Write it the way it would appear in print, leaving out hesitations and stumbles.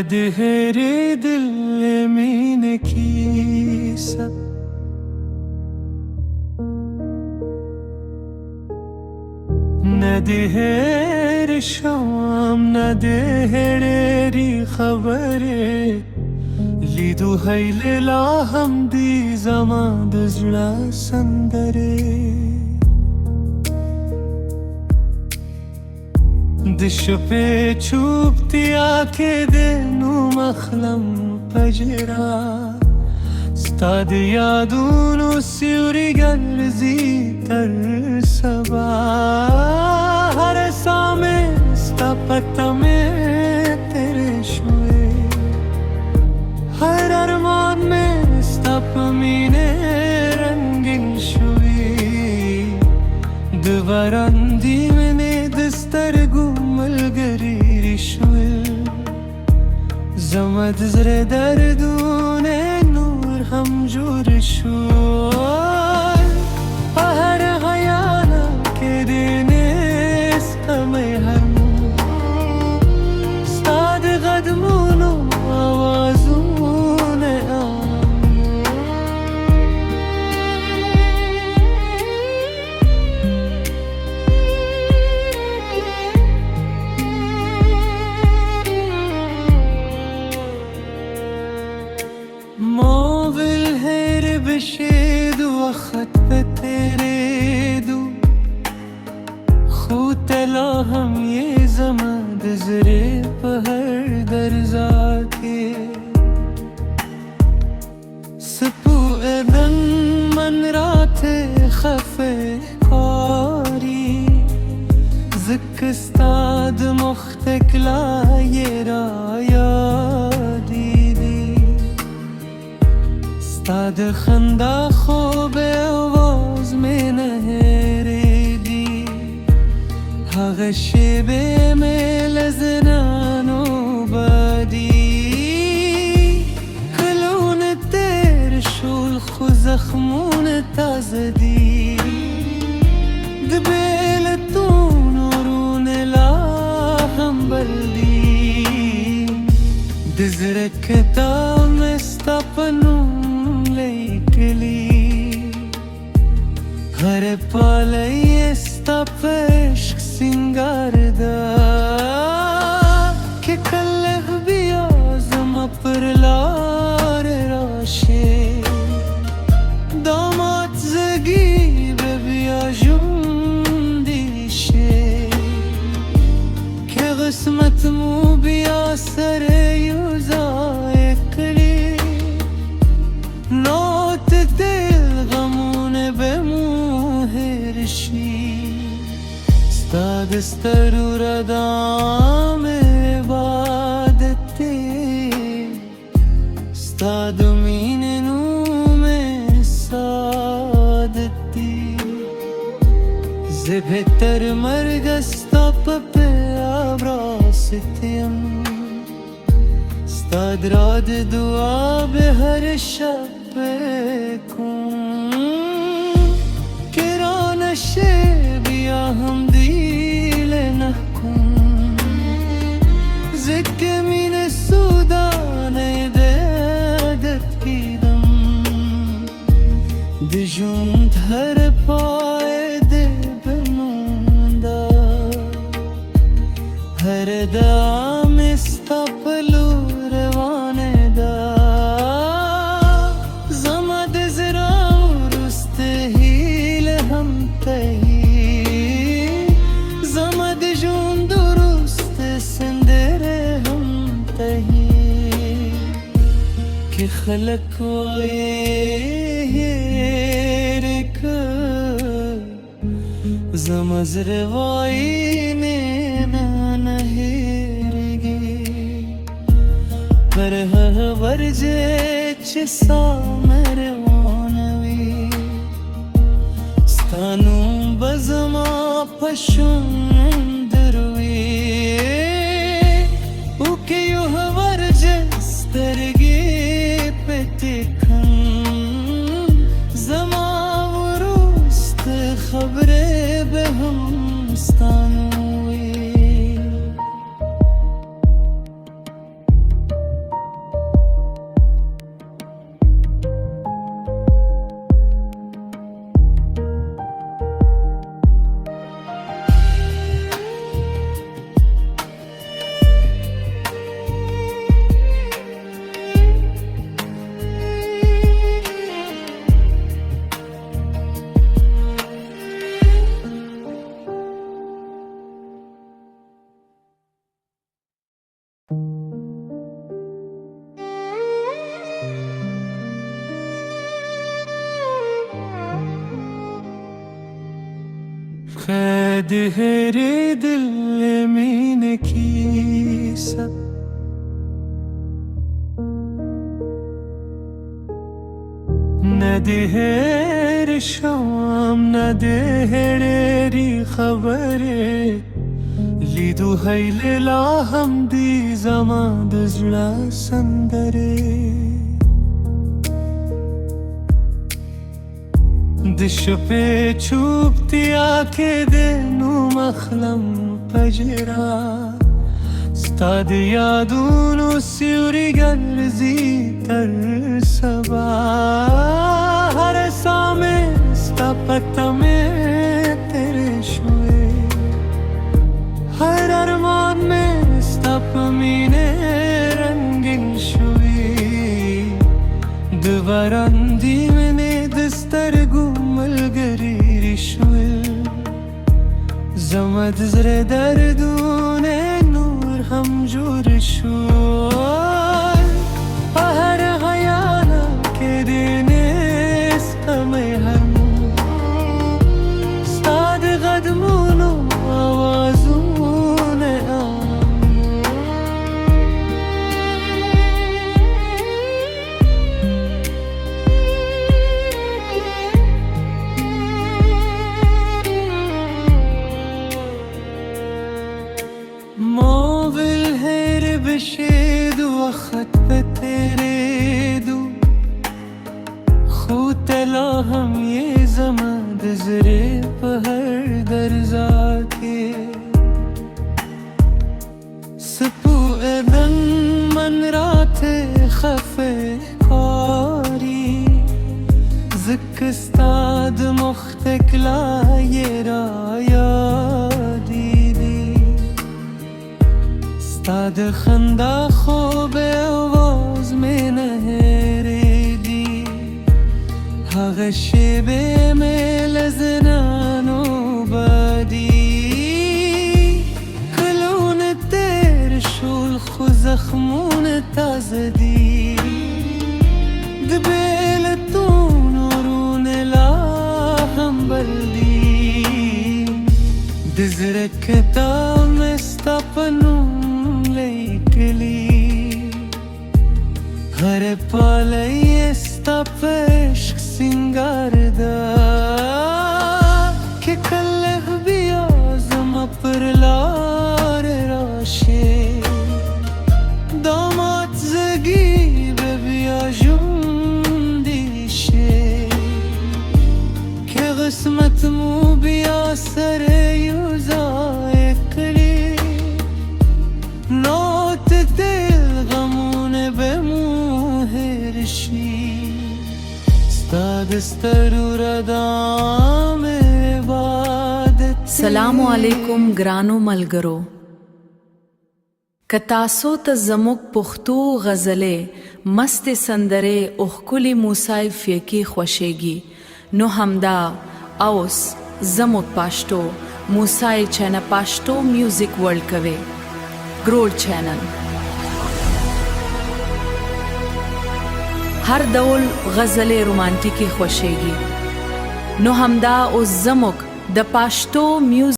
ندهر دل منکی سب ندهر شام ندهر خبره لیدو هیللا هم دی زمان دزلا سندره دشپے چوبتی آکے دینو مخلم پجرا ستاد یادونو سیوری گرزی تر سبا ہر سامے ستا پتا میں تیرے شوئے ہر ارمان میں ستا پمینے رنگین شوئی دوارندی میں نے دسترگو ملگری رشوئے زمد زر دردون نور هم جور شوئے هر خیالا که دینست همه هم ستاد قدمون و آوازون موبل هیر بشید و خط به تیره دو خود تلا هم یه زمان دزره پهر در ذاتی سپو ادن من رات خفه کاری زکستاد مختک لایه را یادی ستاد خندا خوب آواز میں نهریدی هغه شیبه میں لزنانو بادی کلون تیر شول خو زخمون تازه دی دبیلتون ورون لا هم بلدی دزرکتا مستپنو हर पल ये इश्क सिंगार दा कि कल भी आज़म पर लार राशे दामाद ज़गी बेबिया जुंदीशे कि क़िस्मत मु बिया सर युज़ाए कली नौत दिल गमून بموهرشی ستاد استرور دام عبادتی ستاد مین نوم سادتی زبهتر مرگ استاپ पे आब्रासितयम ستاد راد دعا به هر شب بیا هم دیل نکن زکه مین سودان دادت کیدم دجوند هر پای ده بموندا هر دام استقبلو روانه دا زمد زرام رستهیل هم تهی زمد جون درست سندر هم تهی که خلق ویرک زمز روایی نهرگی پر ورجه چه سامر وانوی ستانو بزما پشندروی او که یو ورجه سترگی پتکن زما ورست خبره به هم ستانوی कैद है रे दिल मीने की सब न देर शाम न देरी खबरे लिदु हैला हम दी जमा दजला संदरे दिश पे छुपती आके देनु मखलम पजरा ستاد यादूनु सिउरी गर्जी तर सबा हर सामे स्तापत में तेरे शुए हर अरमान में स्तप मीने रंगीन शुए दवरंदी मैंने दस्तर गुमल गरी शुए जमद जरे दर्दूने हम जोर शोर हर हयाना के देने समय हम साद गदमोनो आवाज़ों ने بشيد وخط بتريدو خوت لاهم ये ज़मां दज़रे पहर दरजा के सपू एदन मन राते खफे कारी ज़िक्स्ताद मुख्तकला ये राया ताद खंदा خوب आवाज में नहरेदी हगशबे में लजनानो बदी कलون तेर शول خو زخمون تازدی دبیلتون نورون لا هم بلدی دزرك تام استپنو हर पल ये स्तपेश सिंगारदा कि कल भी आज़म पर लार राशे दामात ज़गी बेबिया जुंदीशे कि क़िस्मत मु बिया सर युज़ाए कली नोट दिल गमून बेमू सलामु अलैकुम ग्रानो मलगरो कतासो त जमुक पुख्तू गज़ले मस्त संदरे उखकुली मूसाई फियकी ख्वशेगी नो हमदा औस जमुक पाश्तो मूसाई चैना पाश्तो म्यूजिक वर्ल्ड कवे ग्रोड चैनल हर दौल गज़ले रोमांटिकी ख्वशेगी नो हमदा उस जमुक द पाश्तो म्यूजिक